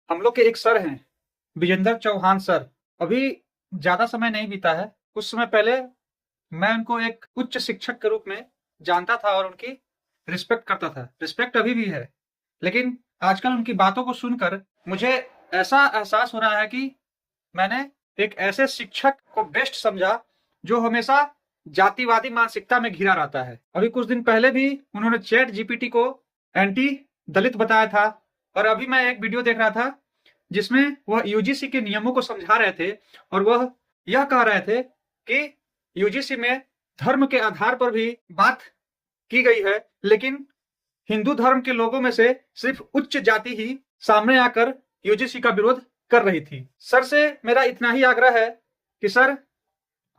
हम लोग के एक सर हैं, विजेंद्र चौहान सर। अभी ज्यादा समय नहीं बीता है, कुछ समय पहले मैं उनको एक उच्च शिक्षक के रूप में जानता था और उनकी रिस्पेक्ट करता था। रिस्पेक्ट अभी भी है, लेकिन आजकल उनकी बातों को सुनकर मुझे ऐसा एहसास हो रहा है कि मैंने एक ऐसे शिक्षक को बेस्ट समझा जो हमेशा जातिवादी मानसिकता में घिरा रहता है। अभी कुछ दिन पहले भी उन्होंने चैट जीपीटी को एंटी दलित बताया था, और अभी मैं एक वीडियो देख रहा था जिसमें वह यूजीसी के नियमों को समझा रहे थे और वह यह कह रहे थे कि यूजीसी में धर्म के आधार पर भी बात की गई है, लेकिन हिंदू धर्म के लोगों में से सिर्फ उच्च जाति ही सामने आकर यूजीसी का विरोध कर रही थी। सर से मेरा इतना ही आग्रह है कि सर,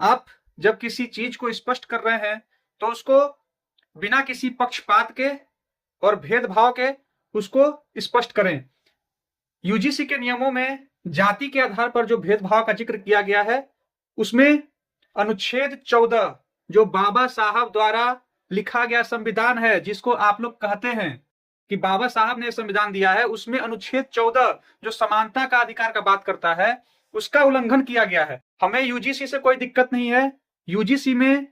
आप जब किसी चीज को स्पष्ट कर रहे हैं तो उसको बिना किसी पक्षपात के और भेदभाव के उसको स्पष्ट करें। यूजीसी के नियमों में जाति के आधार पर जो भेदभाव का जिक्र किया गया है, उसमें अनुच्छेद 14 जो बाबा साहब द्वारा लिखा गया संविधान है, जिसको आप लोग कहते हैं कि बाबा साहब ने संविधान दिया है, उसमें अनुच्छेद 14 जो समानता का अधिकार का बात करता है, उसका उल्लंघन किया गया है। हमें यूजीसी से कोई दिक्कत नहीं है। यूजीसी में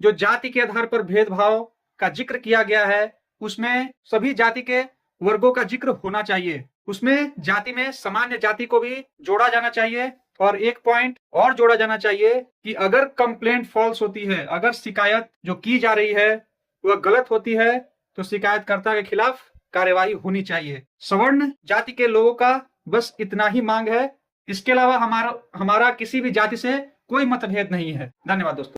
जो जाति के आधार पर भेदभाव का जिक्र किया गया है, उसमें सभी जाति के वर्गों का जिक्र होना चाहिए। उसमें जाति में सामान्य जाति को भी जोड़ा जाना चाहिए, और एक पॉइंट और जोड़ा जाना चाहिए कि अगर कंप्लेंट फॉल्स होती है, अगर शिकायत जो की जा रही है वह गलत होती है, तो शिकायतकर्ता के खिलाफ कार्यवाही होनी चाहिए। सवर्ण जाति के लोगों का बस इतना ही मांग है, इसके अलावा हमारा किसी भी जाति से कोई मतभेद नहीं है। धन्यवाद दोस्तों।